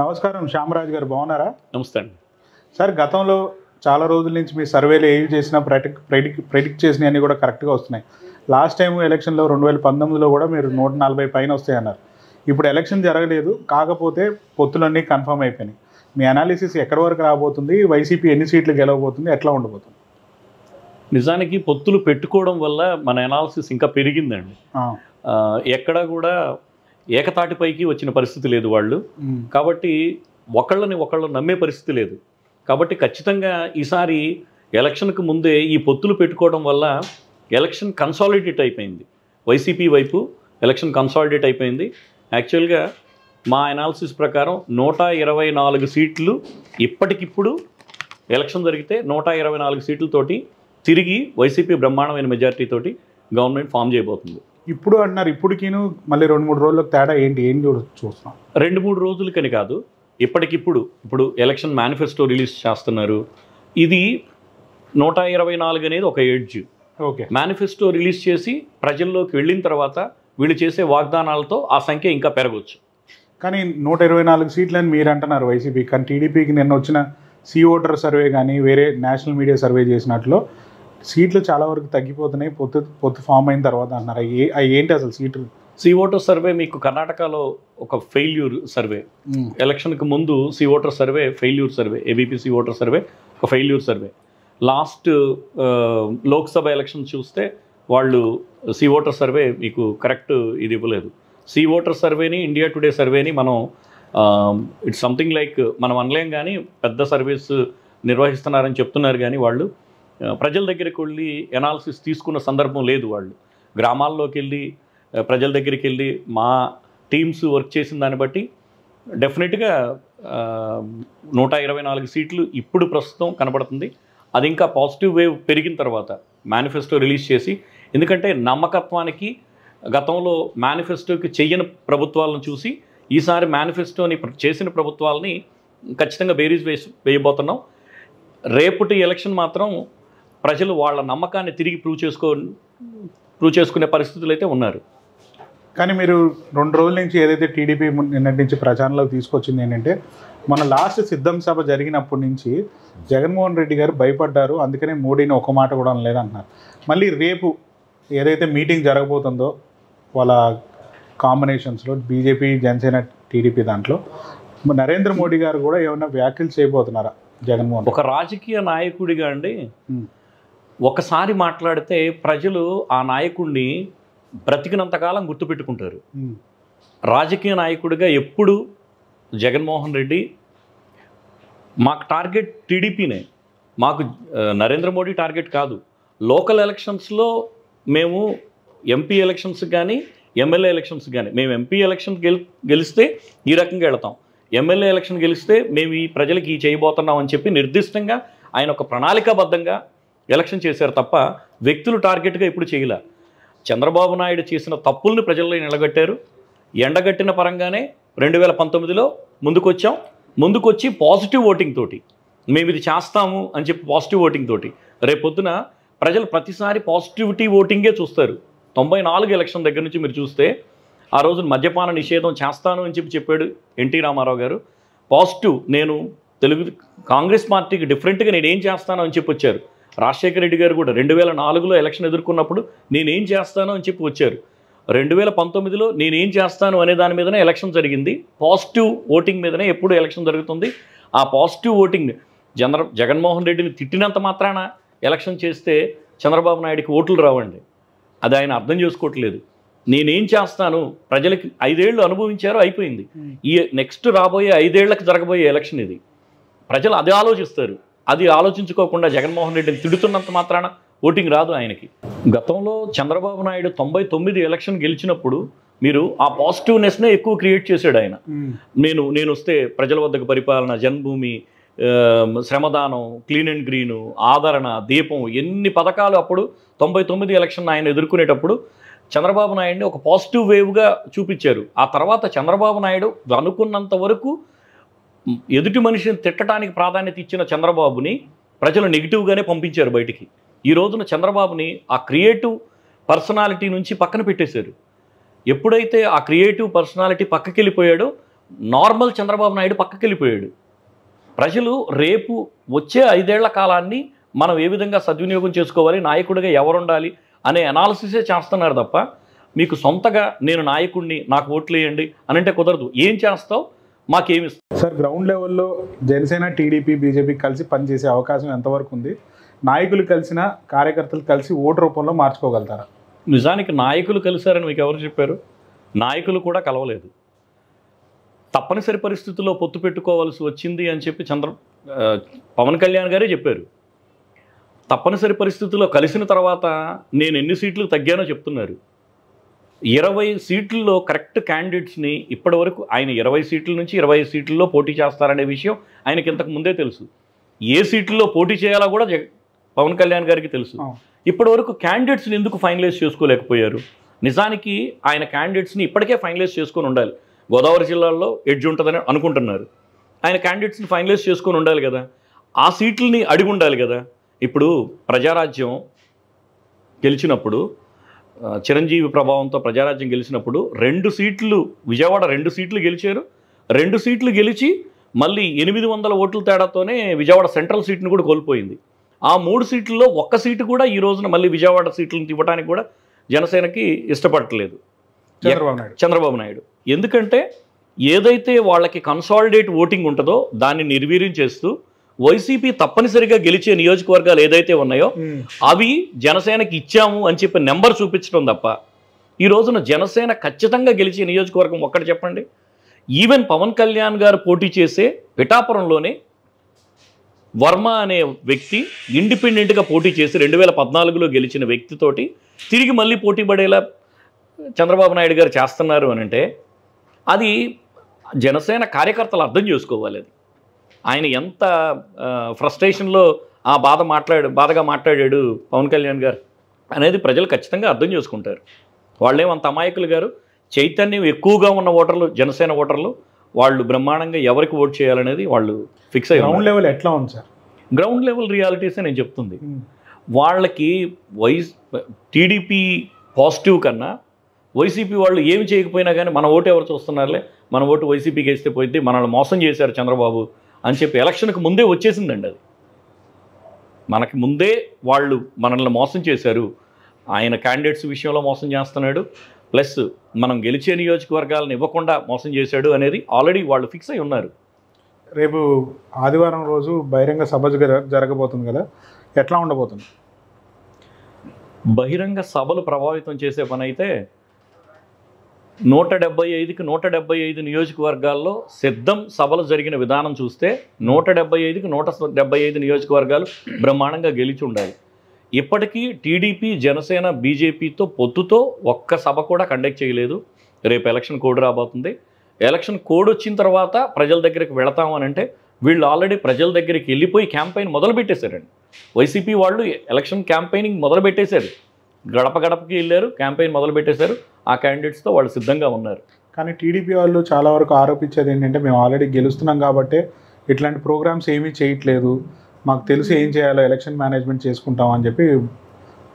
నమస్కారం శ్యామరాజ్ గారు, బాగున్నారా? నమస్తే అండి సార్, గతంలో చాలా రోజుల నుంచి మీ సర్వేలు ఏవి చేసినా ప్రెడిక్ట్ చేసినవన్నీ కూడా కరెక్ట్గా వస్తున్నాయి. లాస్ట్ టైం ఎలక్షన్లో 2019లో కూడా మీరు 140 పైన వస్తాయన్నారు. ఇప్పుడు ఎలక్షన్ జరగలేదు, కాకపోతే పొత్తులన్నీ కన్ఫర్మ్ అయిపోయినాయి. మీ అనాలిసిస్ ఎక్కడి వరకు రాబోతుంది? వైసీపీ ఎన్ని సీట్లు గెలవబోతుంది? ఎట్లా ఉండబోతుంది? నిజానికి పొత్తులు పెట్టుకోవడం వల్ల మన అనాలిసిస్ ఇంకా పెరిగిందండి. ఎక్కడ కూడా ఏకతాటిపైకి వచ్చిన పరిస్థితి లేదు వాళ్ళు. కాబట్టి ఒకళ్ళు నమ్మే పరిస్థితి లేదు. కాబట్టి ఖచ్చితంగా ఈసారి ఎలక్షన్కు ముందే ఈ పొత్తులు పెట్టుకోవడం వల్ల ఎలక్షన్ కన్సాలిడేట్ అయిపోయింది. వైసీపీ వైపు ఎలక్షన్ కన్సాలిడేట్ అయిపోయింది. యాక్చువల్గా మా అనాలిసిస్ ప్రకారం 124 సీట్లు ఇప్పటికిప్పుడు ఎలక్షన్ జరిగితే 124 సీట్లతోటి తిరిగి వైసీపీ బ్రహ్మాండమైన మెజారిటీతోటి గవర్నమెంట్ ఫామ్ చేయబోతుంది. ఇప్పుడు అంటున్నారు, ఇప్పటికీను మళ్ళీ 2-3 రోజులకు తేడా ఏంటి? ఏం చూస్తున్నాం? 2-3 రోజులకని కాదు, ఇప్పుడు ఎలక్షన్ మేనిఫెస్టో రిలీజ్ చేస్తున్నారు. ఇది 124 అనేది ఒక ఎడ్జ్. ఓకే, మేనిఫెస్టో రిలీజ్ చేసి ప్రజల్లోకి వెళ్ళిన తర్వాత వీళ్ళు చేసే వాగ్దానాలతో ఆ సంఖ్య ఇంకా పెరగవచ్చు. కానీ 124 సీట్లని మీరు అంటున్నారు వైసీపీ, కానీ టీడీపీకి నిన్న వచ్చిన సి ఓటర్ సర్వే కానీ వేరే నేషనల్ మీడియా సర్వే చేసినట్లు సీట్లు చాలా వరకు తగ్గిపోతున్నాయి పొత్తు ఫామ్ అయిన తర్వాత అంటున్నారు. ఏంటి అసలు సీట్లు? సి ఓటర్ సర్వే మీకు కర్ణాటకలో ఒక ఫెయిల్యూర్ సర్వే. ఎలక్షన్కి ముందు C voter survey failure survey, ABP C voter survey ఒక failure survey. Last Lok Sabha election చూస్తే వాళ్ళు సి ఓటర్ సర్వే మీకు కరెక్ట్ ఇది ఇవ్వలేదు. సి ఓటర్ సర్వేని, ఇండియా టుడే సర్వేని మనం ఇట్స్ సంథింగ్ లైక్ మనం అనలేం, కానీ పెద్ద సర్వీస్ నిర్వహిస్తున్నారని చెప్తున్నారు. కానీ వాళ్ళు ప్రజల దగ్గరికి వెళ్ళి ఎనాలిసిస్ తీసుకున్న సందర్భం లేదు. వాళ్ళు గ్రామాల్లోకి వెళ్ళి ప్రజల దగ్గరికి వెళ్ళి మా టీమ్స్ వర్క్ చేసిన దాన్ని బట్టి డెఫినెట్గా 124 సీట్లు ఇప్పుడు ప్రస్తుతం కనబడుతుంది. అది ఇంకా పాజిటివ్ వేవ్ పెరిగిన తర్వాత మేనిఫెస్టో రిలీజ్ చేసి, ఎందుకంటే నమ్మకత్వానికి గతంలో మేనిఫెస్టోకి చెయ్యని ప్రభుత్వాలను చూసి ఈసారి మేనిఫెస్టోని చేసిన ప్రభుత్వాలని ఖచ్చితంగా బేరీజ్ వేయబోతున్నాం. రేపటి ఎలక్షన్ మాత్రం ప్రజలు వాళ్ళ నమ్మకాన్ని తిరిగి ప్రూవ్ చేసుకునే పరిస్థితులు అయితే ఉన్నారు. కానీ మీరు 2 రోజుల నుంచి ఏదైతే టీడీపీ నిన్నటి నుంచి ప్రచారంలోకి తీసుకొచ్చింది ఏంటంటే, మన లాస్ట్ సిద్ధం సభ జరిగినప్పటి నుంచి జగన్మోహన్ రెడ్డి గారు భయపడ్డారు, అందుకనే మోడీని ఒక మాట కూడా లేదంటున్నారు. మళ్ళీ రేపు ఏదైతే మీటింగ్ జరగబోతుందో వాళ్ళ కాంబినేషన్స్లో బీజేపీ, జనసేన, టీడీపీ, దాంట్లో నరేంద్ర మోడీ గారు కూడా ఏమైనా వ్యాఖ్యలు చేయబోతున్నారా? జగన్మోహన్ ఒక రాజకీయ నాయకుడిగా అండి ఒకసారి మాట్లాడితే ప్రజలు ఆ నాయకుడిని బ్రతికినంతకాలం గుర్తుపెట్టుకుంటారు. రాజకీయ నాయకుడిగా ఎప్పుడు జగన్మోహన్ రెడ్డి మాకు టార్గెట్ టీడీపీనే, మాకు నరేంద్ర మోడీ టార్గెట్ కాదు. లోకల్ ఎలక్షన్స్లో మేము ఎంపీ ఎలక్షన్స్ కానీ ఎమ్మెల్యే ఎలక్షన్స్ కానీ, మేము ఎంపీ ఎలక్షన్ గెలిస్తే ఈ రకంగా వెళతాం, ఎమ్మెల్యే ఎలక్షన్ గెలిస్తే మేము ఈ ప్రజలకి ఈ చేయబోతున్నాం అని చెప్పి నిర్దిష్టంగా ఆయన ఒక ప్రణాళికాబద్ధంగా ఎలక్షన్ చేశారు తప్ప వ్యక్తులు టార్గెట్గా ఇప్పుడు చేయలే. చంద్రబాబు నాయుడు చేసిన తప్పుల్ని ప్రజల్లో నిలగట్టారు. ఎండగట్టిన పరంగానే 2019లో ముందుకొచ్చి పాజిటివ్ ఓటింగ్ తోటి మేము ఇది చేస్తాము అని చెప్పి పాజిటివ్ ఓటింగ్ తోటి రేపొద్దున ప్రజలు ప్రతిసారి పాజిటివిటీ ఓటింగే చూస్తారు. 94 ఎలక్షన్ దగ్గర నుంచి మీరు చూస్తే ఆ రోజున మద్యపాన నిషేధం చేస్తాను అని చెప్పాడు ఎన్టీ రామారావు గారు. పాజిటివ్, నేను కాంగ్రెస్ పార్టీకి డిఫరెంట్గా నేనేం చేస్తాను అని చెప్పి వచ్చారు. రాజశేఖర రెడ్డి గారు కూడా 2004లో ఎలక్షన్ ఎదుర్కొన్నప్పుడు నేనేం చేస్తాను అని చెప్పి వచ్చారు. 2019లో నేనేం చేస్తాను అనే దాని మీదనే ఎలక్షన్ జరిగింది. పాజిటివ్ ఓటింగ్ మీదనే ఎప్పుడు ఎలక్షన్ జరుగుతుంది. ఆ పాజిటివ్ ఓటింగ్ జగన్మోహన్ రెడ్డిని తిట్టినంత మాత్రాన ఎలక్షన్ చేస్తే చంద్రబాబు నాయుడికి ఓట్లు రావండి. అది ఆయన అర్థం చేసుకోవట్లేదు. నేనేం చేస్తాను, ప్రజలకి 5 ఏళ్ళు అనుభవించారు, అయిపోయింది. ఈ నెక్స్ట్ రాబోయే 5 ఏళ్లకు జరగబోయే ఎలక్షన్ ఇది. ప్రజలు అది ఆలోచిస్తారు. అది ఆలోచించుకోకుండా జగన్మోహన్ రెడ్డిని తిడుతున్నంత మాత్రాన ఓటింగ్ రాదు ఆయనకి. గతంలో చంద్రబాబు నాయుడు 99 ఎలక్షన్ గెలిచినప్పుడు మీరు ఆ పాజిటివ్నెస్నే ఎక్కువ క్రియేట్ చేశాడు ఆయన. నేను వస్తే ప్రజల వద్దకు పరిపాలన, జన్మభూమి, శ్రమదానం, క్లీన్ అండ్ గ్రీను, ఆదరణ, దీపం, ఎన్ని పథకాలు అప్పుడు 99 ఎలక్షన్ ఆయన ఎదుర్కొనేటప్పుడు చంద్రబాబు నాయుడిని ఒక పాజిటివ్ వేవ్గా చూపించారు. ఆ తర్వాత చంద్రబాబు నాయుడు అనుకున్నంత వరకు ఎదుటి మనిషిని తిట్టడానికి ప్రాధాన్యత ఇచ్చిన చంద్రబాబుని ప్రజలు నెగిటివ్గానే పంపించారు బయటికి. ఈ రోజున చంద్రబాబుని ఆ క్రియేటివ్ పర్సనాలిటీ నుంచి పక్కన పెట్టేశారు. ఎప్పుడైతే ఆ క్రియేటివ్ పర్సనాలిటీ పక్కకి వెళ్ళిపోయాడో నార్మల్ చంద్రబాబు నాయుడు పక్కకి వెళ్ళిపోయాడు. ప్రజలు రేపు వచ్చే 5 ఏళ్ల కాలాన్ని మనం ఏ విధంగా సద్వినియోగం చేసుకోవాలి, నాయకుడిగా ఎవరుండాలి అనే అనాలిసిసే చేస్తున్నారు తప్ప మీకు సొంతగా నేను నాయకుడిని నాకు ఓట్లు వేయండి అని అంటే కుదరదు. ఏం చేస్తావు, మాకేమి ఇస్తావు? సార్, గ్రౌండ్ లెవెల్లో జనసేన, టీడీపీ, బీజేపీ కలిసి పనిచేసే అవకాశం ఎంతవరకు ఉంది? నాయకులు కలిసిన కార్యకర్తలు కలిసి ఓటు రూపంలో మార్చుకోగలుగుతారా? నిజానికి నాయకులు కలిశారని మీకు ఎవరు చెప్పారు? నాయకులు కూడా కలవలేదు. తప్పనిసరి పరిస్థితుల్లో పొత్తు పెట్టుకోవాల్సి వచ్చింది అని చెప్పి పవన్ కళ్యాణ్ గారే చెప్పారు. తప్పనిసరి పరిస్థితుల్లో కలిసిన తర్వాత నేను ఎన్ని సీట్లు తగ్గానో చెప్తున్నారు. 20 సీట్లలో కరెక్ట్ క్యాండిడేట్స్ని ఇప్పటి వరకు ఆయన 20 సీట్ల నుంచి 25 సీట్లలో పోటీ చేస్తారనే విషయం ఆయనకి ఇంతకు ముందే తెలుసు. ఏ సీట్లలో పోటీ చేయాలో కూడా పవన్ కళ్యాణ్ గారికి తెలుసు. ఇప్పటి వరకు క్యాండిడేట్స్ని ఎందుకు ఫైనలైజ్ చేసుకోలేకపోయారు? నిజానికి ఆయన క్యాండిడేట్స్ని ఇప్పటికే ఫైనలైజ్ చేసుకొని ఉండాలి. గోదావరి జిల్లాలో ఎడ్జ్ ఉంటుందని అనుకుంటున్నారు. ఆయన క్యాండిడేట్స్ని ఫైనలైజ్ చేసుకొని ఉండాలి కదా, ఆ సీట్లని అడిగి ఉండాలి కదా. ఇప్పుడు ప్రజారాజ్యం గెలిచినప్పుడు, చిరంజీవి ప్రభావంతో ప్రజారాజ్యం గెలిచినప్పుడు 2 సీట్లు విజయవాడ 2 సీట్లు గెలిచారు. 2 సీట్లు గెలిచి మళ్ళీ 800 ఓట్ల తేడాతోనే విజయవాడ సెంట్రల్ సీట్ను కూడా కోల్పోయింది. ఆ 3 సీట్లలో 1 సీటు కూడా ఈ రోజున మళ్ళీ విజయవాడ సీట్లను ఇవ్వడానికి కూడా జనసేనకి ఇష్టపడట్లేదు చంద్రబాబు నాయుడు. ఎందుకంటే ఏదైతే వాళ్ళకి కన్సాలిడేట్ ఓటింగ్ ఉంటుందో దాన్ని నిర్వీర్యం చేస్తూ వైసీపీ తప్పనిసరిగా గెలిచే నియోజకవర్గాలు ఏదైతే ఉన్నాయో అవి జనసేనకి ఇచ్చాము అని చెప్పి నెంబర్ చూపించడం తప్ప ఈ రోజున జనసేన ఖచ్చితంగా గెలిచే నియోజకవర్గం ఒక్కటి చెప్పండి. ఈవెన్ పవన్ కళ్యాణ్ గారు పోటీ చేసే పిఠాపురంలోనే వర్మ అనే వ్యక్తి ఇండిపెండెంట్గా పోటీ చేసి 2014లో గెలిచిన వ్యక్తితోటి తిరిగి మళ్ళీ పోటీ పడేలా చంద్రబాబు నాయుడు గారు చేస్తున్నారు అని అంటే అది జనసేన కార్యకర్తలు అర్థం చేసుకోవాలి. అది ఆయన ఎంత ఫ్రస్ట్రేషన్లో ఆ బాధగా మాట్లాడాడు పవన్ కళ్యాణ్ గారు అనేది ప్రజలు ఖచ్చితంగా అర్థం చేసుకుంటారు. వాళ్ళేమంత అమాయకులు గారు, చైతన్యం ఎక్కువగా ఉన్న ఓటర్లు జనసేన ఓటర్లు వాళ్ళు బ్రహ్మాండంగా ఎవరికి ఓట్ చేయాలనేది వాళ్ళు ఫిక్స్ అయ్యారు. గ్రౌండ్ లెవెల్ ఎట్లా ఉంది సార్? గ్రౌండ్ లెవెల్ రియాలిటీసే నేను చెప్తుంది. వాళ్ళకి టీడీపీ పాజిటివ్ కన్నా వైసీపీ వాళ్ళు ఏమి చేయకపోయినా కానీ మన ఓటు ఎవరు చూస్తున్నారులే, మన ఓటు వైసీపీకి వేస్తే పోయింది, మనల్ని మోసం చేశారు చంద్రబాబు అని చెప్పి ఎలక్షన్కి ముందే వచ్చేసిందండి. అది మనకి ముందే వాళ్ళు మనల్ని మోసం చేశారు, ఆయన క్యాండిడేట్స్ విషయంలో మోసం చేస్తున్నాడు, ప్లస్ మనం గెలిచే నియోజకవర్గాలను ఇవ్వకుండా మోసం చేశాడు అనేది ఆల్రెడీ వాళ్ళు ఫిక్స్ అయి ఉన్నారు. రేపు ఆదివారం రోజు బహిరంగ సభ జరగబోతుంది కదా, ఎట్లా ఉండబోతుంది? బహిరంగ సభలు ప్రభావితం చేసే పని అయితే 175కి 175 నియోజకవర్గాల్లో సిద్ధం సభలు జరిగిన విధానం చూస్తే 175కి 175 నియోజకవర్గాలు బ్రహ్మాండంగా గెలిచి ఉండాలి. ఇప్పటికీ టీడీపీ, జనసేన, బీజేపీతో పొత్తుతో ఒక్క సభ కూడా కండక్ట్ చేయలేదు. రేపు ఎలక్షన్ కోడ్ రాబోతుంది. ఎలక్షన్ కోడ్ వచ్చిన తర్వాత ప్రజల దగ్గరికి వెళతామని అంటే వీళ్ళు ఆల్రెడీ ప్రజల దగ్గరికి వెళ్ళిపోయి క్యాంపెయిన్ మొదలుపెట్టేశారండి. వైసీపీ వాళ్ళు ఎలక్షన్ క్యాంపెయినింగ్ మొదలుపెట్టేశారు, గడప గడపకి వెళ్ళారు, క్యాంపెయిన్ మొదలుపెట్టేశారు. ఆ క్యాండిడేట్స్తో వాళ్ళు సిద్ధంగా ఉన్నారు. కానీ టీడీపీ వాళ్ళు చాలా వరకు ఆరోపించేది ఏంటంటే మేము ఆల్రెడీ గెలుస్తున్నాం కాబట్టి ఇట్లాంటి ప్రోగ్రామ్స్ ఏమీ చేయట్లేదు, మాకు తెలిసి ఏం చేయాలో ఎలక్షన్ మేనేజ్మెంట్ చేసుకుంటాం అని చెప్పి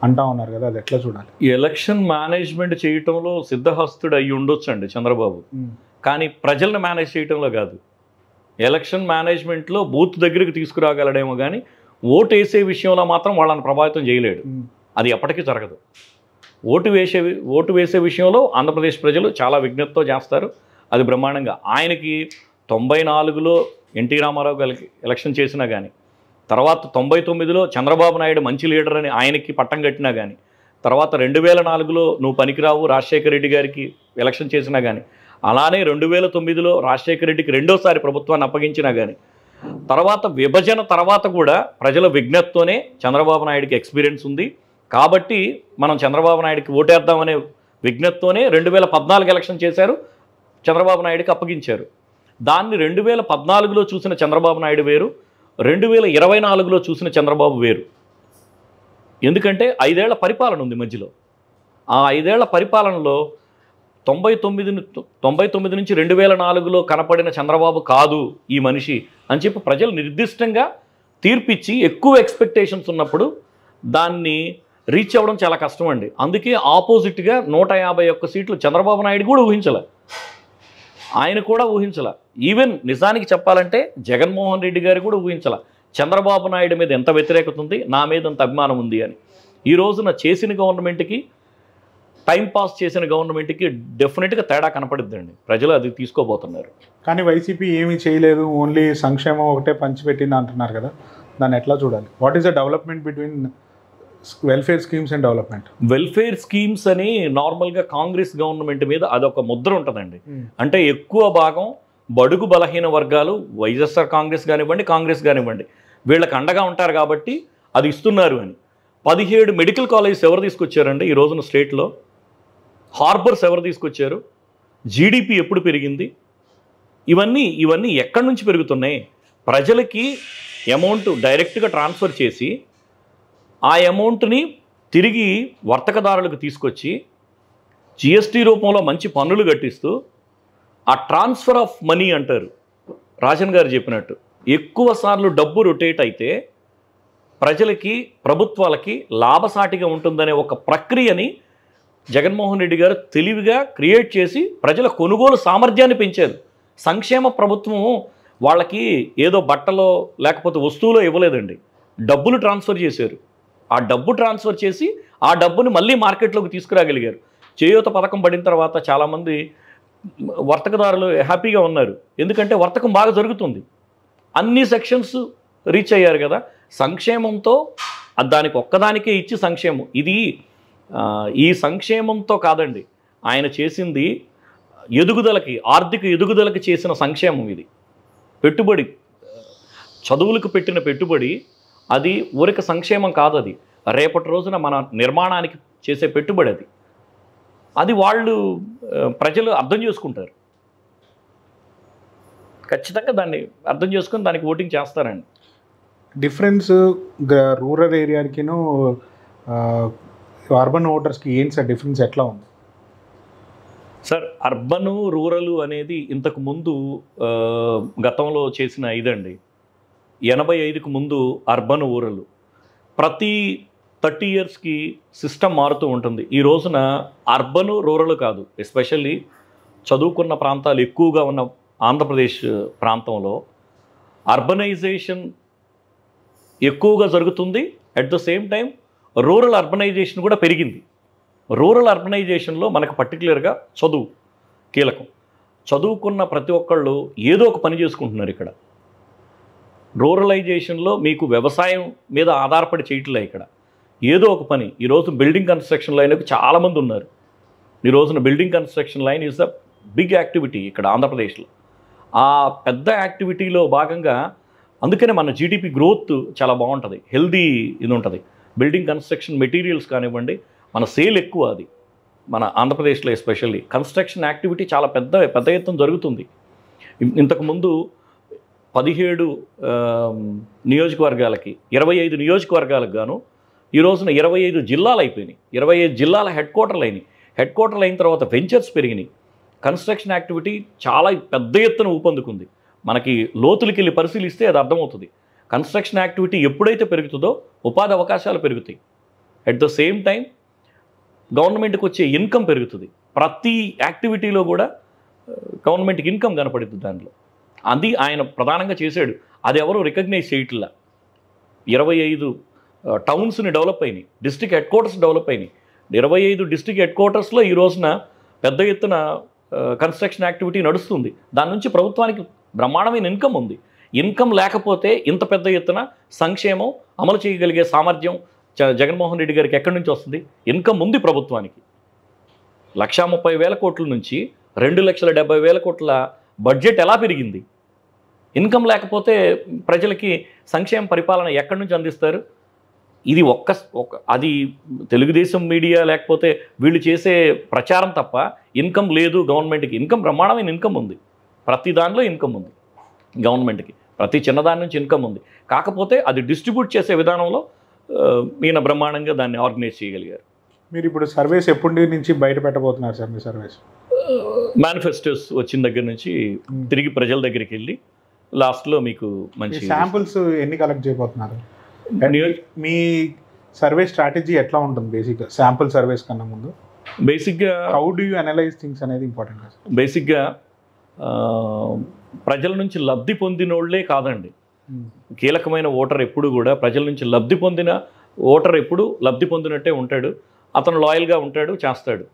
అంటా ఉన్నారు కదా, అది ఎట్లా చూడాలి? ఎలక్షన్ మేనేజ్మెంట్ చేయటంలో సిద్ధహస్తుడు అయ్యి ఉండొచ్చు అండి చంద్రబాబు, కానీ ప్రజలను మేనేజ్ చేయటంలో కాదు. ఎలక్షన్ మేనేజ్మెంట్లో బూత్ దగ్గరికి తీసుకురాగలడేమో కానీ ఓటు వేసే విషయంలో మాత్రం వాళ్ళని ప్రభావితం చేయలేడు. అది ఎప్పటికీ జరగదు. ఓటు వేసే విషయంలో ఆంధ్రప్రదేశ్ ప్రజలు చాలా విజ్ఞతతో చేస్తారు. అది బ్రహ్మాండంగా ఆయనకి 94లో ఎన్టీ రామారావు గారికి ఎలక్షన్ చేసినా కానీ, తర్వాత 99లో చంద్రబాబు నాయుడు మంచి లీడర్ అని ఆయనకి పట్టం కట్టినా కానీ, తర్వాత 2004లో నువ్వు పనికిరావు రాజశేఖర రెడ్డి గారికి ఎలక్షన్ చేసినా కానీ, అలానే 2009లో రాజశేఖర రెడ్డికి రెండోసారి ప్రభుత్వాన్ని అప్పగించినా కానీ, తర్వాత విభజన తర్వాత కూడా ప్రజల విజ్ఞతతోనే చంద్రబాబు నాయుడికి ఎక్స్పీరియన్స్ ఉంది కాబట్టి మనం చంద్రబాబు నాయుడికి ఓటేద్దామనే విజ్ఞతతోనే 2014 ఎలక్షన్ చేశారు, చంద్రబాబు నాయుడికి అప్పగించారు. దాన్ని 2014లో చూసిన చంద్రబాబు నాయుడు వేరు, 2024లో చూసిన చంద్రబాబు వేరు. ఎందుకంటే 5 ఏళ్ల పరిపాలన ఉంది మధ్యలో. ఆ 5 ఏళ్ల పరిపాలనలో 99 నుంచి 2004లో కనపడిన చంద్రబాబు కాదు ఈ మనిషి అని చెప్పి ప్రజలు నిర్దిష్టంగా తీర్పిచ్చి ఎక్కువ ఎక్స్పెక్టేషన్స్ ఉన్నప్పుడు దాన్ని రీచ్ అవ్వడం చాలా కష్టం అండి. అందుకే ఆపోజిట్గా 151 సీట్లు చంద్రబాబు నాయుడు కూడా ఊహించలే. ఆయన కూడా ఊహించాల. ఈవెన్ నిజానికి చెప్పాలంటే జగన్మోహన్ రెడ్డి గారు కూడా ఊహించాల చంద్రబాబు నాయుడు మీద ఎంత వ్యతిరేకత ఉంది, నా మీద ఎంత అభిమానం ఉంది అని. ఈ రోజున చేసిన గవర్నమెంట్కి, టైంపాస్ చేసిన గవర్నమెంట్కి డెఫినెట్గా తేడా కనపడుద్దండి. ప్రజలు అది తీసుకోబోతున్నారు. కానీ వైసీపీ ఏమీ చేయలేదు, ఓన్లీ సంక్షేమం ఒకటే పంచిపెట్టింది అంటున్నారు కదా, దాన్ని ఎట్లా చూడాలి? What is the development between welfare schemes and development? Welfare schemes అని నార్మల్గా కాంగ్రెస్ గవర్నమెంట్ మీద అదొక ముద్ర ఉంటుందండి. అంటే ఎక్కువ భాగం బడుగు బలహీన వర్గాలు, వైఎస్ఆర్ కాంగ్రెస్ కానివ్వండి వీళ్ళకి అండగా ఉంటారు కాబట్టి అది ఇస్తున్నారు అని. 17 మెడికల్ కాలేజెస్ ఎవరు తీసుకొచ్చారండి ఈ రోజున స్టేట్లో? హార్బర్స్ ఎవరు తీసుకొచ్చారు? జీడిపి ఎప్పుడు పెరిగింది? ఇవన్నీ ఎక్కడి నుంచి పెరుగుతున్నాయి? ప్రజలకి అమౌంట్ డైరెక్ట్గా ట్రాన్స్ఫర్ చేసి ఆ అమౌంట్ని తిరిగి వర్తకదారులకు తీసుకొచ్చి జిఎస్టీ రూపంలో మంచి పన్నులు కట్టిస్తూ ఆ ట్రాన్స్ఫర్ ఆఫ్ మనీ అంటారు రాజన్ గారు చెప్పినట్టు. ఎక్కువ సార్లు డబ్బు రొటేట్ అయితే ప్రజలకి, ప్రభుత్వాలకి లాభసాటిగా ఉంటుందనే ఒక ప్రక్రియని జగన్మోహన్ రెడ్డి గారు తెలివిగా క్రియేట్ చేసి ప్రజల కొనుగోలు సామర్థ్యాన్ని పెంచారు. సంక్షేమ ప్రభుత్వం వాళ్ళకి ఏదో బట్టలో లేకపోతే వస్తువులో ఇవ్వలేదండి, డబ్బులు ట్రాన్స్ఫర్ చేశారు. ఆ డబ్బు ట్రాన్స్ఫర్ చేసి ఆ డబ్బుని మళ్ళీ మార్కెట్లోకి తీసుకురాగలిగారు. చేయూత పథకం పడిన తర్వాత చాలామంది వర్తకదారులు హ్యాపీగా ఉన్నారు, ఎందుకంటే వర్తకం బాగా జరుగుతుంది. అన్ని సెక్షన్స్ రీచ్ అయ్యారు కదా. సంక్షేమంతో దానికి ఒక్కదానికే ఇచ్చి సంక్షేమం ఇది ఈ సంక్షేమంతో కాదండి, ఆయన చేసింది ఎదుగుదలకి, ఆర్థిక ఎదుగుదలకి చేసిన సంక్షేమం ఇది. పెట్టుబడి, చదువులకు పెట్టిన పెట్టుబడి, అది ఊరిక సంక్షేమం కాదు, అది రేపటి రోజున మన నిర్మాణానికి చేసే పెట్టుబడి. అది వాళ్ళు ప్రజలు అర్థం చేసుకుంటారు. ఖచ్చితంగా దాన్ని అర్థం చేసుకుని దానికి ఓటింగ్ చేస్తారండి. డిఫరెన్స్ రూరల్ ఏరియాకిను అర్బన్ ఓటర్స్కి ఏంటి సార్ డిఫరెన్స్, ఎట్లా ఉంది సార్? అర్బను రూరల్ అనేది ఇంతకు ముందు గతంలో చేసిన ఇదండి. 85కు ముందు అర్బన్ రూరల్ ప్రతి 30 ఇయర్స్కి సిస్టమ్ మారుతూ ఉంటుంది. ఈ రోజున అర్బను రూరల్ కాదు, ఎస్పెషల్లీ చదువుకున్న ప్రాంతాలు ఎక్కువగా ఉన్న ఆంధ్రప్రదేశ్ ప్రాంతంలో అర్బనైజేషన్ ఎక్కువగా జరుగుతుంది. At the same time rural urbanization కూడా పెరిగింది. రూరల్ అర్బనైజేషన్లో మనకు పర్టికులర్గా చదువు కీలకం. చదువుకున్న ప్రతి ఒక్కళ్ళు ఏదో ఒక పని చేసుకుంటున్నారు ఇక్కడ. రూరలైజేషన్లో మీకు వ్యవసాయం మీద ఆధారపడి చేయట్లే, ఇక్కడ ఏదో ఒక పని. ఈరోజు బిల్డింగ్ కన్స్ట్రక్షన్ లైన్కి చాలామంది ఉన్నారు. ఈ రోజున building construction line is the big activity ఇక్కడ ఆంధ్రప్రదేశ్లో. ఆ పెద్ద యాక్టివిటీలో భాగంగా అందుకనే మన జీడిపి గ్రోత్ చాలా బాగుంటుంది, హెల్దీ ఇది ఉంటుంది. బిల్డింగ్ కన్స్ట్రక్షన్ మెటీరియల్స్ కానివ్వండి, మన సేల్ ఎక్కువ. అది మన ఆంధ్రప్రదేశ్లో ఎస్పెషల్లీ కన్స్ట్రక్షన్ యాక్టివిటీ చాలా పెద్ద ఎత్తున జరుగుతుంది. ఇంతకుముందు 17 నియోజకవర్గాలకి 25 నియోజకవర్గాలకు గాను ఈ రోజున 25 జిల్లాలు అయిపోయినాయి. 25 జిల్లాల హెడ్ క్వార్టర్లు అయినాయి. హెడ్ క్వార్టర్లు అయిన తర్వాత వెంచర్స్ పెరిగినాయి. కన్స్ట్రక్షన్ యాక్టివిటీ చాలా పెద్ద ఎత్తున ఊపందుకుంది. మనకి లోతులకి వెళ్ళి పరిశీలిస్తే అది అర్థమవుతుంది. కన్స్ట్రక్షన్ యాక్టివిటీ ఎప్పుడైతే పెరుగుతుందో ఉపాధి అవకాశాలు పెరుగుతాయి. అట్ ద సేమ్ టైం గవర్నమెంట్కి వచ్చే ఇన్కమ్ పెరుగుతుంది. ప్రతి యాక్టివిటీలో కూడా గవర్నమెంట్కి ఇన్కమ్ కనపడుతుంది దాంట్లో. అది ఆయన ప్రధానంగా చేశాడు. అది ఎవరు రికగ్నైజ్ చేయట్లా. 25 టౌన్స్ని డెవలప్ అయినాయి, డిస్ట్రిక్ట్ హెడ్ క్వార్టర్స్ డెవలప్ అయినాయి. 25 డిస్ట్రిక్ట్ హెడ్ క్వార్టర్స్లో ఈ రోజున పెద్ద ఎత్తున కన్స్ట్రక్షన్ యాక్టివిటీ నడుస్తుంది. దాని నుంచి ప్రభుత్వానికి బ్రహ్మాండమైన ఇన్కమ్ ఉంది. ఇన్కమ్ లేకపోతే ఇంత పెద్ద ఎత్తున సంక్షేమం అమలు చేయగలిగే సామర్థ్యం జగన్మోహన్ రెడ్డి గారికి ఎక్కడి నుంచి వస్తుంది? ఇన్కమ్ ఉంది ప్రభుత్వానికి. 1,30,000 కోట్ల నుంచి 2,70,000 కోట్ల బడ్జెట్ ఎలా పెరిగింది? ఇన్కమ్ లేకపోతే ప్రజలకి సంక్షేమ పరిపాలన ఎక్కడి నుంచి అందిస్తారు? ఇది అది తెలుగుదేశం మీడియా లేకపోతే వీళ్ళు చేసే ప్రచారం తప్ప ఇన్కమ్ లేదు గవర్నమెంట్కి. ఇన్కమ్ బ్రహ్మాండమైన ఇన్కమ్ ఉంది. ప్రతి దానిలో ఇన్కమ్ ఉంది గవర్నమెంట్కి. ప్రతి చిన్నదాని నుంచి ఇన్కమ్ ఉంది. కాకపోతే అది డిస్ట్రిబ్యూట్ చేసే విధానంలో ఈయన బ్రహ్మాండంగా దాన్ని ఆర్గనైజ్ చేయగలిగారు. మీరు ఇప్పుడు సర్వేస్ ఎప్పటి నుంచి బయట పెట్టబోతున్నారు సార్? మీ సర్వేస్ మేనిఫెస్టోస్ వచ్చిన దగ్గర నుంచి తిరిగి ప్రజల దగ్గరికి వెళ్ళి లాస్ట్లో మీకు మంచి శాంపుల్స్ ఎన్ని కలెక్ట్ చేయబోతున్నారు? మీ సర్వే స్ట్రాటజీ ఎట్లా ఉంటుంది బేసిక్గా శాంపుల్ సర్వేస్ కన్నా ముందు? బేసిక్గా how do you analyse things అనేది ఇంపార్టెంట్. బేసిక్గా ప్రజల నుంచి లబ్ధి పొందినోళ్లే కాదండి. కీలకమైన ఓటర్ ఎప్పుడు కూడా ప్రజల నుంచి లబ్ధి పొందిన ఓటర్ ఎప్పుడు లబ్ధి పొందినట్టే ఉంటాడు. అతను లాయల్గా ఉంటాడు, చేస్తాడు.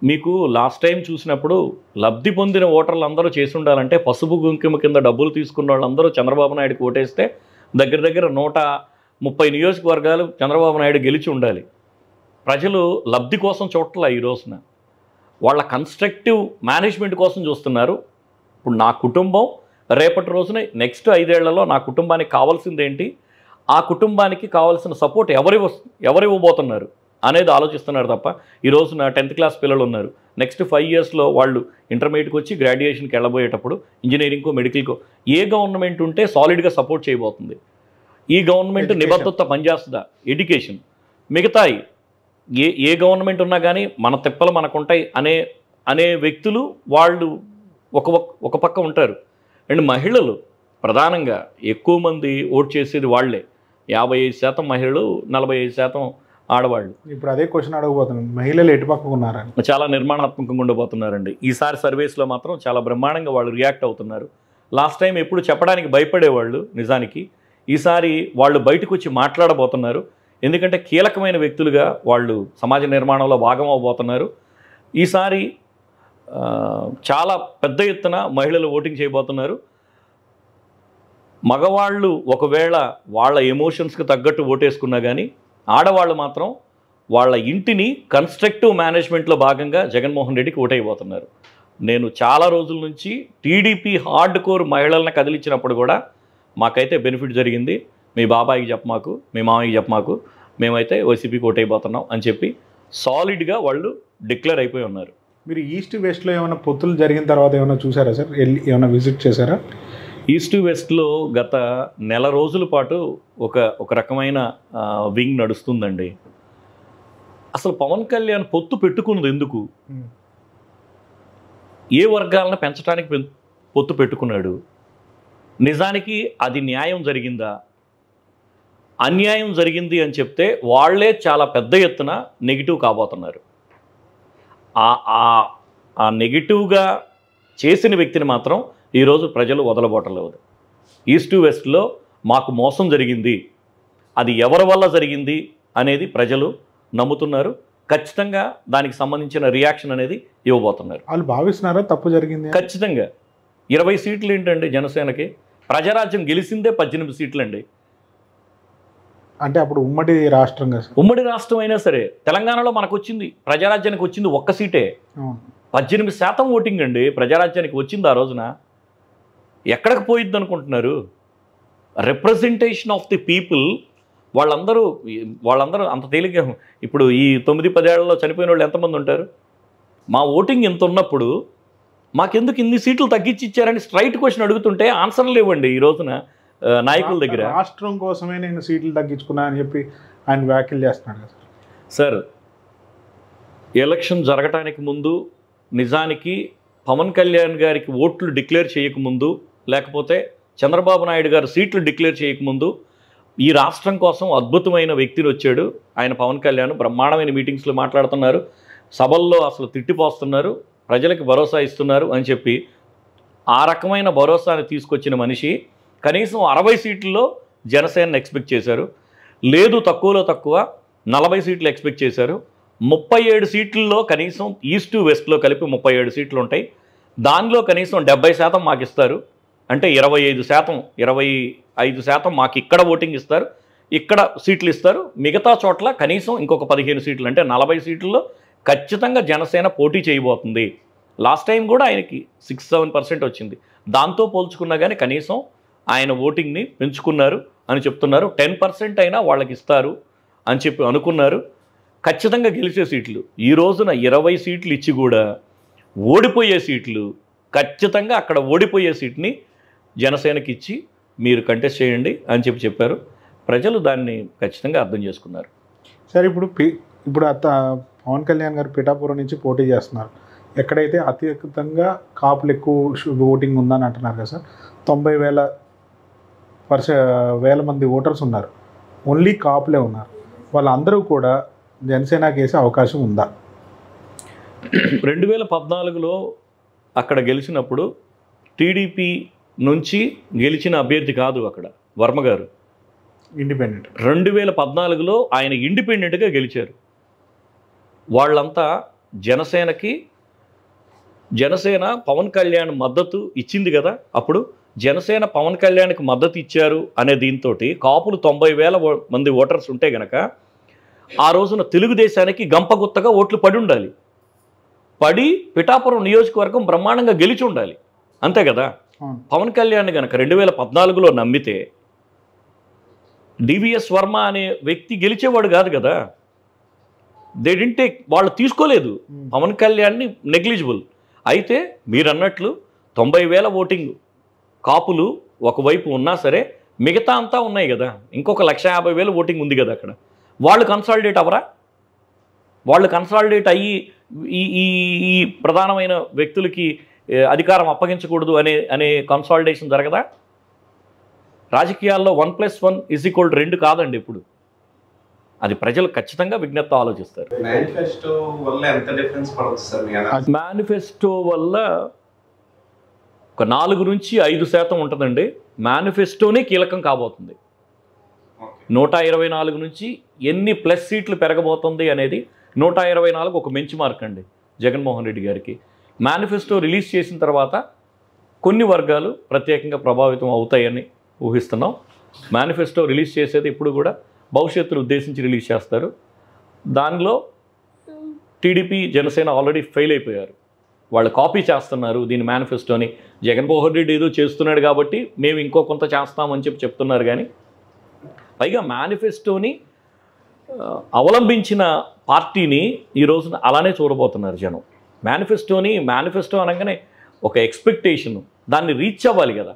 మీకు లాస్ట్ టైం చూసినప్పుడు లబ్ధి పొందిన ఓటర్లు అందరూ చేసి ఉండాలంటే పసుపు కుంకుమ కింద డబ్బులు తీసుకున్న వాళ్ళందరూ చంద్రబాబు నాయుడుకి ఓటేస్తే దగ్గర దగ్గర 130 నియోజకవర్గాలు చంద్రబాబు నాయుడు గెలిచి ఉండాలి. ప్రజలు లబ్ధి కోసం చూడట్లా ఈ రోజున, వాళ్ళ కన్స్ట్రక్టివ్ మేనేజ్మెంట్ కోసం చూస్తున్నారు. ఇప్పుడు నా కుటుంబం రేపటి రోజున నెక్స్ట్ 5 ఏళ్లలో నా కుటుంబానికి కావాల్సింది ఏంటి, ఆ కుటుంబానికి కావాల్సిన సపోర్ట్ ఎవరు ఇవ్వబోతున్నారు అనేది ఆలోచిస్తున్నారు తప్ప ఈ రోజున 10th క్లాస్ పిల్లలు ఉన్నారు. నెక్స్ట్ 5 ఇయర్స్లో వాళ్ళు ఇంటర్మీడియట్కి వచ్చి గ్రాడ్యుయేషన్కి వెళ్ళబోయేటప్పుడు ఇంజనీరింగ్కో మెడికల్కో ఏ గవర్నమెంట్ ఉంటే సాలిడ్గా సపోర్ట్ చేయబోతుంది? ఈ గవర్నమెంట్ నిబద్ధత పనిచేస్తుందా? ఎడ్యుకేషన్, మిగతాయి ఏ గవర్నమెంట్ ఉన్నా కానీ మన తిప్పలు మనకుంటాయి అనే వ్యక్తులు వాళ్ళు ఒక పక్క ఉంటారు. అండ్ మహిళలు ప్రధానంగా ఎక్కువ మంది ఓట్ చేసేది వాళ్లే. 55% మహిళలు, 45% ఆడవాళ్ళు. ఇప్పుడు అదే క్వశ్చన్ అడగబోతున్నాను, మహిళలు ఎటుపక్కకు ఉన్నారని. చాలా నిర్మాణాత్మకంగా ఉండబోతున్నారండి. ఈసారి సర్వేస్లో మాత్రం చాలా బ్రహ్మాండంగా వాళ్ళు రియాక్ట్ అవుతున్నారు. లాస్ట్ టైం ఎప్పుడు చెప్పడానికి భయపడేవాళ్ళు, నిజానికి ఈసారి వాళ్ళు బయటకు వచ్చి మాట్లాడబోతున్నారు. ఎందుకంటే కీలకమైన వ్యక్తులుగా వాళ్ళు సమాజ నిర్మాణంలో భాగం అవబోతున్నారు. ఈసారి చాలా పెద్ద ఎత్తున మహిళలు ఓటింగ్ చేయబోతున్నారు. మగవాళ్ళు ఒకవేళ వాళ్ళ ఎమోషన్స్కి తగ్గట్టు ఓటేసుకున్నా కానీ ఆడవాళ్ళు మాత్రం వాళ్ళ ఇంటిని కన్స్ట్రక్టివ్ మేనేజ్మెంట్లో భాగంగా జగన్మోహన్ రెడ్డికి ఓటైపోతున్నారు. నేను చాలా రోజుల నుంచి టీడీపీ హార్డ్ కోర్ మహిళలను కదిలించినప్పుడు కూడా మాకైతే బెనిఫిట్ జరిగింది. మీ బాబాయికి చెప్పమాకు, మీ మామయ్యకి చెప్పమాకు, మేమైతే వైసీపీకి ఓటైపోతున్నాం అని చెప్పి సాలిడ్గా వాళ్ళు డిక్లేర్ అయిపోయి ఉన్నారు. మీరు ఈస్ట్ వెస్ట్లో ఏమైనా పొత్తులు జరిగిన తర్వాత ఏమైనా చూసారా సార్? ఏమైనా విజిట్ చేశారా? ఈస్ట్ వెస్ట్లో గత నెల రోజుల పాటు ఒక రకమైన వింగ్ నడుస్తుందండి. అసలు పవన్ కళ్యాణ్ పొత్తు పెట్టుకున్నది ఎందుకు? ఏ వర్గాలను పెంచడానికి పొత్తు పెట్టుకున్నాడు? నిజానికి అది న్యాయం జరిగిందా? అన్యాయం జరిగింది అని చెప్తే వాళ్లే చాలా పెద్ద ఎత్తున నెగిటివ్ కాబోతున్నారు. ఆ నెగిటివ్గా చేసిన వ్యక్తిని మాత్రం ఈరోజు ప్రజలు వదలబోటలేదు. ఈస్ట్ వెస్ట్లో మాకు మోసం జరిగింది, అది ఎవరి వల్ల జరిగింది అనేది ప్రజలు నమ్ముతున్నారు. ఖచ్చితంగా దానికి సంబంధించిన రియాక్షన్ అనేది ఇవ్వబోతున్నారు. వాళ్ళు భావిస్తున్నారా తప్పు జరిగింది? ఖచ్చితంగా. 20 సీట్లు ఏంటండి జనసేనకి? ప్రజారాజ్యం గెలిచిందే 18 సీట్లు అండి. అంటే అప్పుడు ఉమ్మడి రాష్ట్రంగా, ఉమ్మడి రాష్ట్రం అయినా సరే తెలంగాణలో మనకు వచ్చింది, ప్రజారాజ్యానికి వచ్చింది 1 సీటే. 18% ఓటింగ్ అండి ప్రజారాజ్యానికి వచ్చింది ఆ రోజున. ఎక్కడికి పోయిద్ది అనుకుంటున్నారు? రిప్రజెంటేషన్ ఆఫ్ ది పీపుల్ వాళ్ళందరూ అంత తేలిగ్గా ఇప్పుడు ఈ 9-10 ఏళ్లలో చనిపోయిన వాళ్ళు ఎంతమంది ఉంటారు? మా ఓటింగ్ ఎంత ఉన్నప్పుడు మాకెందుకు ఇన్ని సీట్లు తగ్గించి ఇచ్చారని స్ట్రైట్ క్వశ్చన్ అడుగుతుంటే ఆన్సర్లు లేవండి ఈ రోజున నాయకుల దగ్గర. రాష్ట్రం కోసమే నేను సీట్లు తగ్గించుకున్నా అని చెప్పి ఆయన వ్యాఖ్యలు చేస్తున్నాడు కదా సార్. ఎలక్షన్ జరగటానికి ముందు నిజానికి పవన్ కళ్యాణ్ గారికి ఓట్లు డిక్లేర్ చేయకముందు, లేకపోతే చంద్రబాబు నాయుడు గారు సీట్లు డిక్లేర్ చేయకముందు ఈ రాష్ట్రం కోసం అద్భుతమైన వ్యక్తిని వచ్చాడు ఆయన పవన్ కళ్యాణ్. బ్రహ్మాండమైన మీటింగ్స్లో మాట్లాడుతున్నారు, సభల్లో అసలు తిట్టిపోస్తున్నారు, ప్రజలకు భరోసా ఇస్తున్నారు అని చెప్పి ఆ రకమైన భరోసాని తీసుకొచ్చిన మనిషి కనీసం 60 సీట్లలో జనసేనని ఎక్స్పెక్ట్ చేశారు. లేదు తక్కువలో తక్కువ 40 సీట్లు ఎక్స్పెక్ట్ చేశారు. 37 సీట్లలో కనీసం ఈస్ట్ వెస్ట్లో కలిపి 37 సీట్లు ఉంటాయి. దానిలో కనీసం 70% మాకు ఇస్తారు, అంటే 25% మాకు ఇక్కడ ఓటింగ్ ఇస్తారు, ఇక్కడ సీట్లు ఇస్తారు. మిగతా చోట్ల కనీసం ఇంకొక 15 సీట్లు, అంటే 40 సీట్లలో ఖచ్చితంగా జనసేన పోటీ చేయబోతుంది. లాస్ట్ టైం కూడా ఆయనకి 6-7% వచ్చింది. దాంతో పోల్చుకున్నా కానీ కనీసం ఆయన ఓటింగ్ని పెంచుకున్నారు అని చెప్తున్నారు. 10% అయినా వాళ్ళకి ఇస్తారు అని చెప్పి అనుకున్నారు. ఖచ్చితంగా గెలిచే సీట్లు ఈ రోజున 20 సీట్లు ఇచ్చి కూడా ఓడిపోయే సీట్లు, ఖచ్చితంగా అక్కడ ఓడిపోయే సీట్ని జనసేనకి ఇచ్చి మీరు కంటెస్ట్ చేయండి అని చెప్పారు. ప్రజలు దాన్ని ఖచ్చితంగా అర్థం చేసుకున్నారు. సరే, ఇప్పుడు పవన్ కళ్యాణ్ గారు పిఠాపురం నుంచి పోటీ చేస్తున్నారు. ఎక్కడైతే అత్యధికంగా కాపులు ఎక్కువ ఓటింగ్ ఉందని అంటున్నారు కదా సార్. 90,000 మంది ఓటర్స్ ఉన్నారు, ఓన్లీ కాపులే ఉన్నారు. వాళ్ళందరూ కూడా జనసేనకి వేసే అవకాశం ఉందా? 2014లో అక్కడ గెలిచినప్పుడు టీడీపీ నుంచి గెలిచిన అభ్యర్థి కాదు అక్కడ వర్మ గారు, ఇండిపెండెంట్. 2014లో ఆయన ఇండిపెండెంట్గా గెలిచారు. వాళ్ళంతా జనసేన పవన్ కళ్యాణ్ మద్దతు ఇచ్చింది కదా, అప్పుడు జనసేన పవన్ కళ్యాణ్కి మద్దతు ఇచ్చారు అనే దీంతో కాపులు 90,000 మంది ఓటర్స్ ఉంటే గనక ఆ రోజున తెలుగుదేశానికి గంపగుత్తగా ఓట్లు పడి ఉండాలి. పడి పిఠాపురం నియోజకవర్గం బ్రహ్మాండంగా గెలిచి ఉండాలి, అంతే కదా. పవన్ కళ్యాణ్ కనుక 2014లో నమ్మితే డివిఎస్ వర్మ అనే వ్యక్తి గెలిచేవాడు కాదు కదా. దే డింట్ టేక్, వాళ్ళు తీసుకోలేదు పవన్ కళ్యాణ్ని, నెగ్లిజిబుల్. అయితే మీరు అన్నట్లు 90,000 ఓటింగ్ కాపులు ఒకవైపు ఉన్నా సరే మిగతా అంతా ఉన్నాయి కదా, ఇంకొక 150,000 ఓటింగ్ ఉంది కదా అక్కడ. వాళ్ళు కన్సాలిడేట్ అవ్వరా? వాళ్ళు కన్సాలిడేట్ అయ్యి ఈ ప్రధానమైన వ్యక్తులకి అధికారం అప్పగించకూడదు అనే కన్సాలిడేషన్ జరగదా? రాజకీయాల్లో 1+1 2 కాదండి ఇప్పుడు. అది ప్రజలు ఖచ్చితంగా విజ్ఞప్తి ఆలోచిస్తారు. మేనిఫెస్టో వల్ల ఎంత డిఫరెన్స్ పడుతుంది సార్? మేనిఫెస్టో వల్ల ఒక 4 నుంచి 5% ఉంటుందండి. మేనిఫెస్టోనే కీలకం కాబోతుంది. 124 నుంచి ఎన్ని ప్లస్ సీట్లు పెరగబోతుంది అనేది 124 ఒక బెంచ్ మార్క్ అండి జగన్మోహన్ రెడ్డి గారికి. మేనిఫెస్టో రిలీజ్ చేసిన తర్వాత కొన్ని వర్గాలు ప్రత్యేకంగా ప్రభావితం అవుతాయని ఊహిస్తున్నాం. మేనిఫెస్టో రిలీజ్ చేసేది ఇప్పుడు కూడా భవిష్యత్తును ఉద్దేశించి రిలీజ్ చేస్తారు. దానిలో టీడీపీ జనసేన ఆల్రెడీ ఫెయిల్ అయిపోయారు. వాళ్ళు కాపీ చేస్తున్నారు దీని మేనిఫెస్టోని. జగన్మోహన్ రెడ్డి ఏదో చేస్తున్నాడు కాబట్టి మేము ఇంకో కొంత చేస్తామని చెప్తున్నారు. కానీ పైగా మేనిఫెస్టోని అవలంబించిన పార్టీని ఈ రోజున అలానే చూడబోతున్నారు జనం. మేనిఫెస్టో అనగానే ఒక ఎక్స్పెక్టేషన్, దాన్ని రీచ్ అవ్వాలి కదా.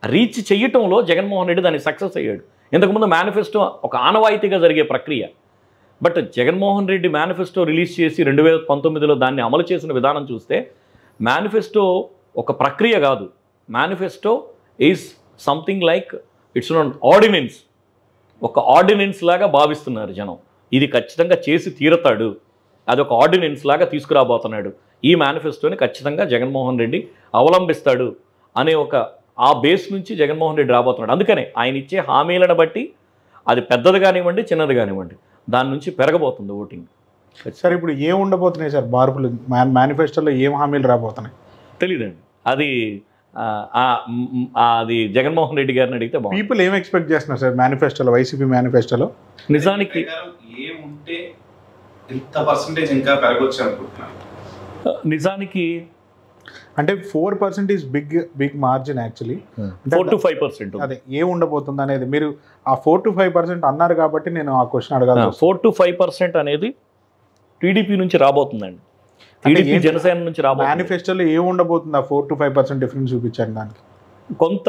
రీచ్ చేయటంలో జగన్మోహన్ రెడ్డి దాన్ని సక్సెస్ అయ్యాడు. ఇంతకుముందు మేనిఫెస్టో ఒక ఆనవాయితీగా జరిగే ప్రక్రియ. But Jaganmohan Reddy manifesto release చేసి 2019లో దాన్ని అమలు చేసిన విధానం చూస్తే మేనిఫెస్టో ఒక ప్రక్రియ కాదు. Manifesto is something like it's not ordinance. ఒక ఆర్డినెన్స్ లాగా భావిస్తున్నారు జనం. ఇది ఖచ్చితంగా చేసి తీరతాడు, అదొక ఆర్డినెన్స్ లాగా తీసుకురాబోతున్నాడు, ఈ మేనిఫెస్టోని ఖచ్చితంగా జగన్మోహన్ రెడ్డి అవలంబిస్తాడు అనే ఆ బేస్ నుంచి జగన్మోహన్ రెడ్డి రాబోతున్నాడు. అందుకనే ఆయన ఇచ్చే హామీలను బట్టి అది పెద్దది కానివ్వండి చిన్నది కానివ్వండి దాని నుంచి పెరగబోతుంది ఓటింగ్. సార్ ఇప్పుడు ఏం ఉండబోతున్నాయి సార్ మార్పులు? మేనిఫెస్టోలో ఏం హామీలు రాబోతున్నాయి తెలియదండి. అది జగన్మోహన్ రెడ్డి గారిని అడిగితే పీపుల్ ఏం ఎక్స్పెక్ట్ చేస్తున్నారు సార్ మేనిఫెస్టోలో, వైసీపీ మేనిఫెస్టోలో? నిజానికి ఏముంటే ఎంత పర్సెంటేజ్ ఇంకా పెరగొచ్చు అనుకుంటున్నాను. నిజానికి అంటే 4% is big margin actually. 4 to 5%. అదే ఏం ఉండబోతుంది అనేది మీరు ఆ 4 to 5% అన్నారు కాబట్టి నేను ఆ క్వశ్చన్ అడగాలి. 4 to 5% అనేది టీడీపీ నుంచి రాబోతుందండి, టీడీపీ జనసేన నుంచి రాబోతుంది. మేనిఫెస్టోలో ఏం ఉండబోతుంది? ఆ 4 to 5% డిఫరెన్స్ చూపించండి. దానికి కొంత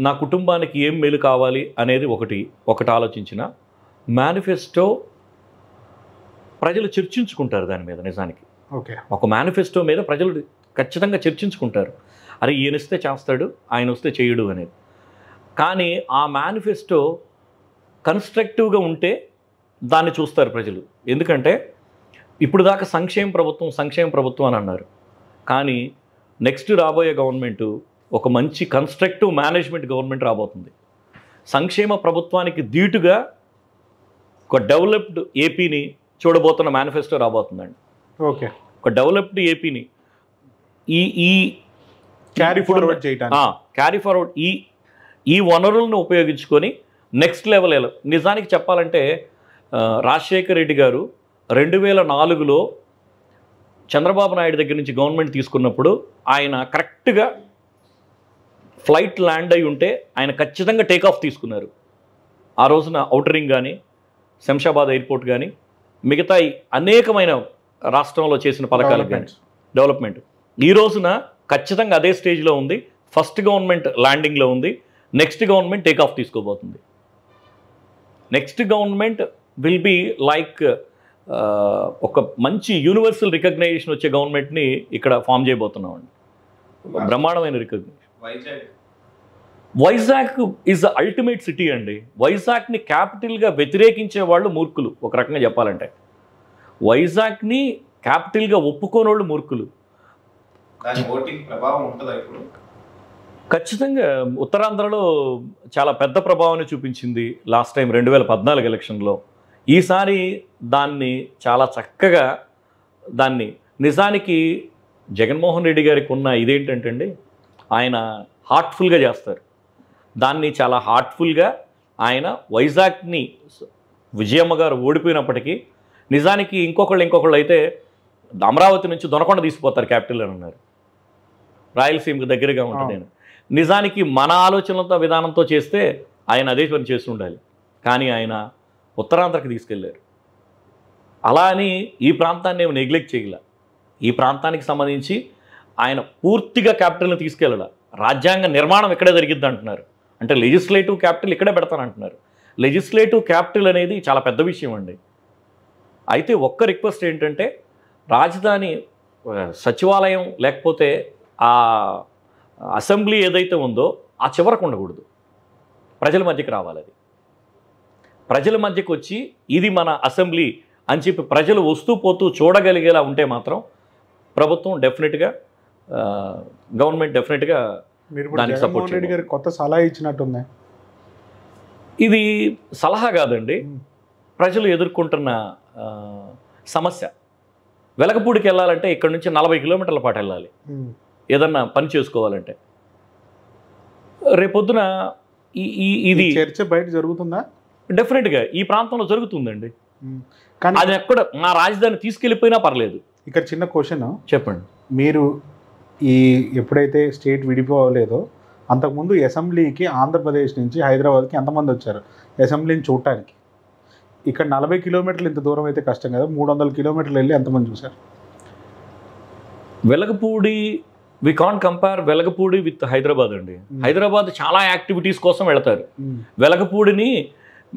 నా కుటుంబానికి ఏం మేలు కావాలి అనేది ఒకటి ఆలోచించిన మేనిఫెస్టో ప్రజలు చర్చించుకుంటారు దాని మీద. నిజానికి ఓకే, ఒక మేనిఫెస్టో మీద ప్రజలు ఖచ్చితంగా చర్చించుకుంటారు. అరే ఈయన వస్తే చేస్తాడు, ఆయన వస్తే చేయడు అనేది. కానీ ఆ మేనిఫెస్టో కన్స్ట్రక్టివ్గా ఉంటే దాన్ని చూస్తారు ప్రజలు. ఎందుకంటే ఇప్పుడు దాకా సంక్షేమ ప్రభుత్వం అని అన్నారు. కానీ నెక్స్ట్ రాబోయే గవర్నమెంటు ఒక మంచి కన్స్ట్రక్టివ్ మేనేజ్మెంట్ గవర్నమెంట్ రాబోతుంది. సంక్షేమ ప్రభుత్వానికి ధీటుగా ఒక డెవలప్డ్ ఏపీని చూడబోతున్న మేనిఫెస్టో రాబోతుందండి. ఓకే, ఒక డెవలప్డ్ ఏపీని ఈ క్యారీ ఫార్వర్డ్ చేయడానికి ఈ వనరులను ఉపయోగించుకొని నెక్స్ట్ లెవెల్. నిజానికి చెప్పాలంటే రాజశేఖర్ రెడ్డి గారు 2004లో చంద్రబాబు నాయుడు దగ్గర నుంచి గవర్నమెంట్ తీసుకున్నప్పుడు ఆయన కరెక్ట్గా ఫ్లైట్ ల్యాండ్ అయి ఉంటే ఆయన ఖచ్చితంగా టేక్ ఆఫ్ తీసుకున్నారు. ఆ రోజున ఔటర్ రింగ్ కానీ శంషాబాద్ ఎయిర్పోర్ట్ కానీ మిగతా అనేకమైన రాష్ట్రంలో చేసిన పథకాలు కానీ డెవలప్మెంట్ ఈ రోజున ఖచ్చితంగా అదే స్టేజ్లో ఉంది. ఫస్ట్ గవర్నమెంట్ ల్యాండింగ్లో ఉంది, నెక్స్ట్ గవర్నమెంట్ టేక్ ఆఫ్ తీసుకోబోతుంది. Next government will be like ఒక మంచి యూనివర్సల్ రికగ్నైజేషన్ వచ్చే గవర్నమెంట్ని ఇక్కడ ఫామ్ చేయబోతున్నామండి. బ్రహ్మాండమైన recognition. Vizag is the ultimate city అండి. వైజాగ్ని క్యాపిటల్గా వ్యతిరేకించే వాళ్ళు మూర్ఖులు, ఒక రకంగా చెప్పాలంటే. వైజాగ్ని క్యాపిటల్గా ఒప్పుకోని వాళ్ళు మూర్ఖులు. దాని ఓటింగ్ ప్రభావం ఉంటుందా ఇప్పుడు? ఖచ్చితంగా ఉత్తరాంధ్రలో చాలా పెద్ద ప్రభావాన్ని చూపించింది లాస్ట్ టైం 2014 ఎలక్షన్లో. ఈసారి దాన్ని చాలా చక్కగా దాన్ని నిజానికి జగన్మోహన్ రెడ్డి గారికి ఉన్న ఇదేంటంటే అండి, ఆయన హార్ట్ఫుల్గా చేస్తారు దాన్ని, చాలా హార్ట్ఫుల్గా ఆయన వైజాగ్ని విజయమ్మ గారు ఓడిపోయినప్పటికీ నిజానికి ఇంకొకళ్ళు అయితే అమరావతి నుంచి దొనకొండ తీసుకుపోతారు క్యాపిటల్ అని అన్నారు, రాయలసీమకు దగ్గరగా ఉంటుంది. నిజానికి మన ఆలోచనలతో విధానంతో చేస్తే ఆయన అదే పని చేస్తూ ఉండాలి, కానీ ఆయన ఉత్తరాంధ్రకి తీసుకెళ్లారు. అలా అని ఈ ప్రాంతాన్ని ఏమి నెగ్లెక్ట్ చేయగల, ఈ ప్రాంతానికి సంబంధించి ఆయన పూర్తిగా క్యాపిటల్ని తీసుకెళ్ళాల. రాజ్యాంగ నిర్మాణం ఇక్కడే జరిగిద్ది అంటున్నారు, అంటే లెజిస్లేటివ్ క్యాపిటల్ ఇక్కడే పెడతానంటున్నారు. లెజిస్లేటివ్ క్యాపిటల్ అనేది చాలా పెద్ద విషయం అండి. అయితే ఒక్క రిక్వెస్ట్ ఏంటంటే, రాజధాని సచివాలయం లేకపోతే ఆ అసెంబ్లీ ఏదైతే ఉందో ఆ చివరకు ఉండకూడదు, ప్రజల మధ్యకి రావాలి. అది ప్రజల మధ్యకి వచ్చి ఇది మన అసెంబ్లీ అని చెప్పి ప్రజలు వస్తూ పోతూ చూడగలిగేలా ఉంటే మాత్రం ప్రభుత్వం డెఫినెట్గా, గవర్నమెంట్ డెఫినెట్గా దానికి సపోర్ట్ రెడ్డి గారికి కొత్త సలహా ఇచ్చినట్టుంది. ఇది సలహా కాదండి, ప్రజలు ఎదుర్కొంటున్న సమస్య. వెలగపూడికి వెళ్ళాలంటే ఇక్కడ నుంచి 40 కిలోమీటర్ల పాటు వెళ్ళాలి ఏదన్నా పని చేసుకోవాలంటే. రేపొద్దున ఇది చర్చ బయట జరుగుతుందా? డెఫినెట్గా ఈ ప్రాంతంలో జరుగుతుందండి, కానీ అది ఎక్కడ మా రాజధాని తీసుకెళ్ళిపోయినా పర్లేదు. ఇక్కడ చిన్న క్వశ్చన్ చెప్పండి. మీరు ఎప్పుడైతే స్టేట్ విడిపోలేదో అంతకుముందు అసెంబ్లీకి ఆంధ్రప్రదేశ్ నుంచి హైదరాబాద్కి ఎంతమంది వచ్చారు అసెంబ్లీని చూడటానికి? ఇక్కడ 40 కిలోమీటర్లు ఇంత దూరం అయితే కష్టం కదా, 300 కిలోమీటర్లు వెళ్ళి ఎంతమంది చూశారు? Velagapudi we can't compare Velagapudi with Hyderabad అండి. హైదరాబాద్ చాలా యాక్టివిటీస్ కోసం వెళతారు, వెలగపూడిని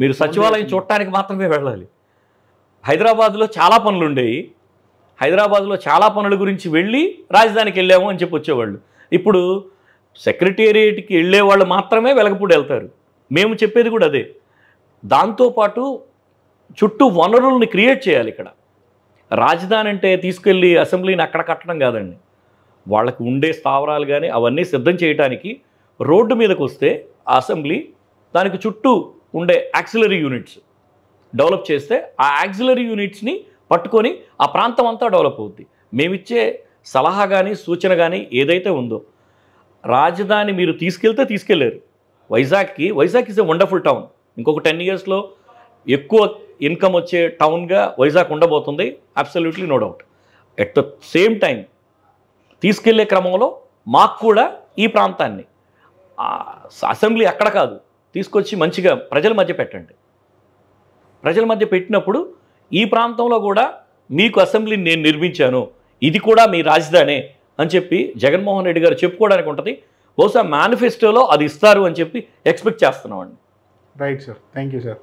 మీరు సచివాలయం చూడటానికి మాత్రమే వెళ్ళాలి. హైదరాబాద్లో చాలా పనులు ఉండేవి, హైదరాబాద్లో చాలా పనుల గురించి వెళ్ళి రాజధానికి వెళ్ళాము అని చెప్పి వచ్చేవాళ్ళు. ఇప్పుడు సెక్రటేరియట్కి వెళ్ళే వాళ్ళు మాత్రమే వెలగపూడి వెళ్తారు. మేము చెప్పేది కూడా అదే. దాంతోపాటు చుట్టూ వనరుల్ని క్రియేట్ చేయాలి. ఇక్కడ రాజధాని అంటే తీసుకెళ్ళి అసెంబ్లీని అక్కడ కట్టడం కాదండి, వాళ్ళకి ఉండే స్థావరాలు కానీ అవన్నీ సిద్ధం చేయడానికి రోడ్డు మీదకి వస్తే ఆ అసెంబ్లీ దానికి చుట్టూ ఉండే యాక్సిలరీ యూనిట్స్ డెవలప్ చేస్తే ఆ యాక్సిలరీ యూనిట్స్ని పట్టుకొని ఆ ప్రాంతం అంతా డెవలప్ అవుద్ది. మేమిచ్చే సలహా కానీ సూచన కానీ ఏదైతే ఉందో, రాజధాని మీరు తీసుకెళ్ళారు Vizag is a wonderful town. ఇంకొక 10 ఇయర్స్లో ఎక్కువ ఇన్కమ్ వచ్చే టౌన్గా వైజాగ్ ఉండబోతుంది, absolutely no doubt. At the same time తీసుకెళ్లే క్రమంలో మాకు కూడా ఈ ప్రాంతాన్ని అసెంబ్లీ అక్కడ కాదు తీసుకొచ్చి మంచిగా ప్రజల మధ్య పెట్టండి. ప్రజల మధ్య పెట్టినప్పుడు ఈ ప్రాంతంలో కూడా మీకు అసెంబ్లీని నేను నిర్మించాను, ఇది కూడా మీ రాజధానే అని చెప్పి జగన్మోహన్ రెడ్డి గారు చెప్పుకోవడానికి ఉంటుంది. బహుశా మేనిఫెస్టోలో అది ఇస్తారు అని చెప్పి ఎక్స్పెక్ట్ చేస్తున్నామండి. Right sir, thank you sir.